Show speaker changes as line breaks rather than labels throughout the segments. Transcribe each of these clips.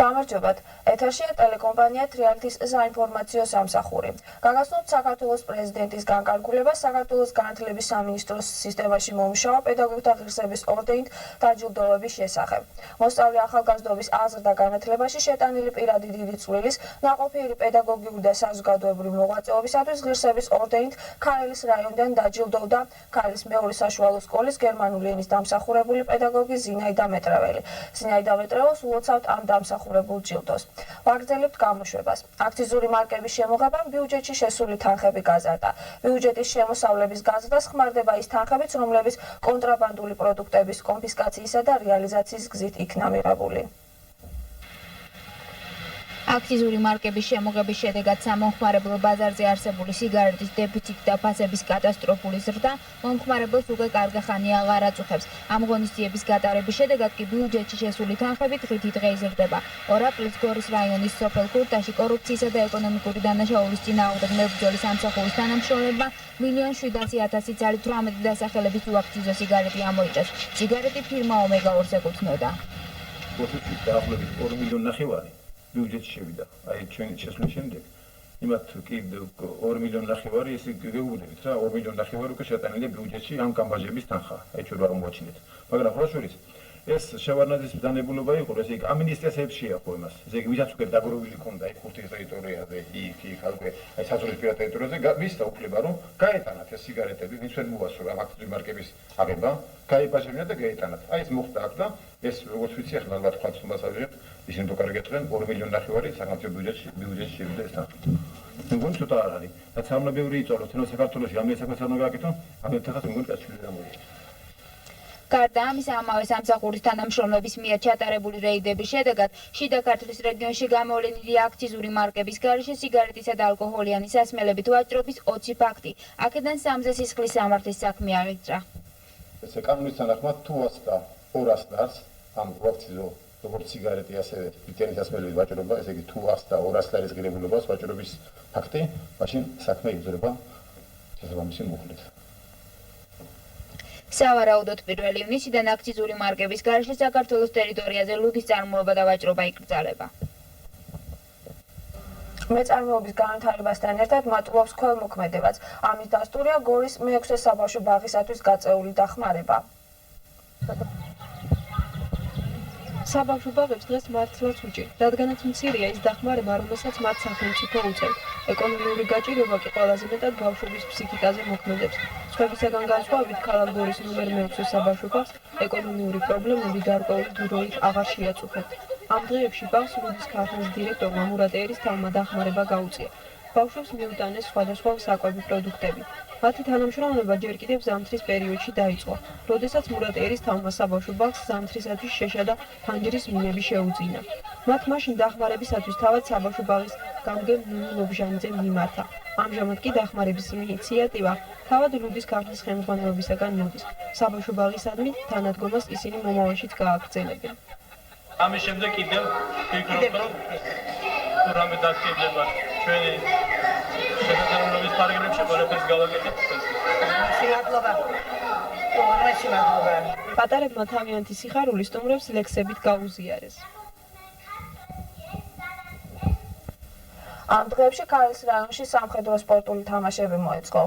გამარჯობათ. ეთერშია ტელეკომპანია თრიალეთის საინფორმაციო სამსახური. გაგაცნობთ საქართველოს პრეზიდენტის განკარგულება საქართველოს განათლების სამინისტროს სისტემაში მომუშავა პედაგოგთა ღირსების ორდენით დაჯილდოების შესახებ. მოსწავლე ახალგაზრდობის აზრდა განათლებაში შეტანილი პირადი დიდი წვლილის ნაყოფიერი პედაგოგიური და საზოგადოებრივი მოღვაწეობისათვის ღირსების ორდენით ქარელის რაიონიდან დაჯილდოვდა ქარელის მეორე საშუალო სკოლის გერმანული ენის დამსახურებული პედაგოგი ზინაიდა მეტრეველი. ზინაიდა მეტრეველს ულოცავთ ამ დამსახურებულ ჯილდოს. ვაგრძელებთ გამოშვებას. აქციზური მარკების შემოღებამ ბიუჯეტში შესული თანხები გაზარდა. ბიუჯეტის შემოსავლების გაზრდას ხმარდება ის თანხებიც, რომლებიც კონტრაბანდული პროდუქტების კონფისკაციისა და რეალიზაციის გზით იქნა მიღებული.
აქციზური მარკების შემოღების შედეგად სამომხმარებლო ბაზარზე არსებული სიგარეტის დეფიციტი და ფასების კატასტროფული ზრდა მომხმარებელს უკვე კარგი ხანი აღარ აწუხებს. ამ ღონისძიების გატარების შედეგად კი ბიუჯეტში შესული თანხები დღითიდღე იზრდება. 2 აპრილს გორის რაიონის სოფელ ქურთაში კორუფციისა და ეკონომიკური დანაშაულის წინააღმდეგ მებრძოლი სამსახურის თანამშრომლებმა 1.700.000 ძალით 18 დასახელების უაქციზო სიგარეტი ამოიჭრეს. სიგარეტი ფირმა ომეგა 2-ს ეკუთვნოდა.
დაახლოებით 2 მილიონი ნახევარი ბიუჯეტში შევიდა. აი ჩვენი შესვლის შემდეგ იმათ კი 2 მილიონი ნახევარი ესე გეგმებით რა 2 მილიონი ნახევარი უკვე შეტანილია ბიუჯეტში ამ კამპანიების თანხა. აი ჩვენ ვარ მოვაჩინეთ. მაგრამ ხოშურის ეს შევარნაძის დანებულობა იყო, ესე იგი ამინისტრაციებს შეახო იმას. ესე იგი ვისაც უკვე დაგროვილი ქონდა აი ხუთის ტერიტორიაზე, იქ ხალხი აი საზღვრის ტერიტორიაზე მისცა უფლება რომ გაეტანათ ეს სიგარეტები, ვინც ვერ მოასწრო ამ აქციური მარკების აღება, გაიფასებინათ და გაეტანათ. აი ეს მოხდა აქ და ეს როგორც ვიცი ახლა ალბათ ხალხს ავიღებთ, ისინი თუ კარგად ეტყვიან 2 მილიონი ნახევარი საქართველოს ბიუჯეტში შევიდა ეს თანხა. მე მგონი ცოტა არ არის. რაც სამნაბევრი იწოლოთ, ενώ საქართველოში ამ საქმეს არ უნდა გააკეთო, ამ თანხას მე მგონი კაცი ვერ გამოიწვია.
გარდა ამისა, ამავე სამსახურის თანამშრომლების მიერ ჩატარებული რეიდების შედეგად შიდა ქართლის რეგიონში გამოვლენილი აქციზური მარკების გარეშე სიგარეტისა და ალკოჰოლიანი სასმელებით ვაჭრობის 20 ფაქტი. აქედან 3-ზე სისხლის სამართლის საქმე აღიძრა.
ეს კანონის თანახმად თუ ასწა 200 დარს ამ აქციზო როგორც სიგარეტი ასევე ბიტენის სასმელებით ვაჭრობა, ესე იგი თუ ასწა 200 დარის ღირებულებას ვაჭრობის ფაქტი, მაშინ საქმე იგრძნობა შესაბამისი მუხლით.
სავარაუდოდ 1 ივნისიდან აქციზური მარკების გარეშე საქართველოს ტერიტორიაზე ლუდის წარმოება და ვაჭრობა იკრძალება.
მეწარმეობის განვითარებასთან ერთად მატულობს ქველმოქმედებაც. ამის დასტურია გორის მე-6 საბავშვო ბაღისათვის გაწეული დახმარება.
საბავშვო ბაღებს დღეს მართლაც უჭირთ, რადგანაც მცირეა ის დახმარება, რომელსაც მათ სახელმწიფო უწევს. ეკონომიური გაჭირვება კი ყველაზე მეტად ბავშვების ფსიქიკაზე მოქმედებს. სხვებისაგან განსხვავებით, ქალაქ გორის ნომერ მე-6 საბავშვო ბაღს ეკონომიური პრობლემები გარკვეული დროით აღარ შეაწუხებთ. ამ დღეებში ბაღს ლუდის ქარხნის დირექტორმა მურატ ერისთავმა დახმარება გაუწია. ბავშვებს მიუტანეს სხვადასხვა საკვები პროდუქტები. მათი თანამშრომლობა ჯერ კიდევ ზამთრის პერიოდში დაიწყო, როდესაც მურატ ერისთავმა საბავშვო ბაღს ზამთრისათვის შეშა და ფანჯრის მინები შეუძინა. მათ მაშინ დახმარებისათვის თავად საბავშვო ბაღის გამგემ ნინო ლობჟანიძემ მიმართა. ამჟამად კი დახმარების ინიციატივა თავად ლუდის ქართლის ხელმძღვანელობისაგან მოდის. საბავშვო ბაღისადმი თანადგომას ისინი მომავალშიც გააგრძელებენ.
ამის შემდეგ კიდევ ვფიქრობ, რომ რამე დაგჭირდება ჩვენი შესაძლებლობის პარაგრაფში ყველაფერს გავაკეთებთ.
მადლობა. პატარებმა თავიანთი სიხარული სტუმრებს ლექსებით გაუზიარეს.
ამ დღეებში ქარელის რაიონში სამხედრო სპორტული თამაშები მოეწყო.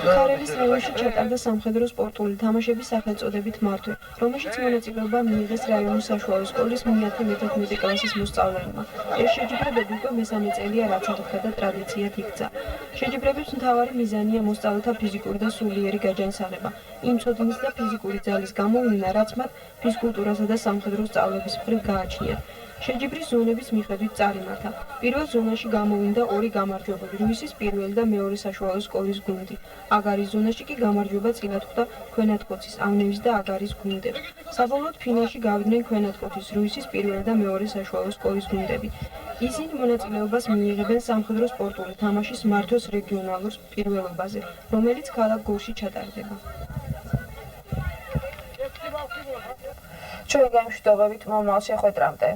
ქარელის რაიონში ჩატარდა სამხედრო სპორტული თამაშების სახელწოდებით მართვი, რომელშიც მონაწილეობა მიიღეს რაიონის საშუალო სკოლის მე-11 კლასის მოსწავლეებმა. ეს შეჯიბრებები უკვე მესამე წელია, რაც აღდგა და ტრადიციად იქცა. შეჯიბრების მთავარი მიზანია მოსწავლეთა ფიზიკური და სულიერი გაჯანსაღება, იმ ცოდნის და ფიზიკური ძალის გამოვლენა, რაც მათ ფიზკულტურასა და სამხედრო სწავლების მხრივ გააჩნიათ. შეჯიბრის ზონების მიხედვით წარიმართა. პირველ ზონაში გამოვიდა 2 გამარჯვებული, რუისის პირველი და მეორე საშუალო სკოლის გუნდი. აგარის ზონაში კი გამარჯვება წილად ხვდა ქვენათქოცის, ავნევის და აგარის გუნდებს. საბოლოოდ ფინალში გავიდნენ ქვენათქოცის, რუისის პირველი და მეორე საშუალო სკოლის გუნდები. ისინი მონაწილეობას მიიღებენ სამხედრო სპორტული თამაშის მართვას რეგიონალურ პირველობაზე, რომელიც ქალაქ გორში ჩატარდება.
ჩვენი გამშვიდობებით მომავალ შეხვედრამდე.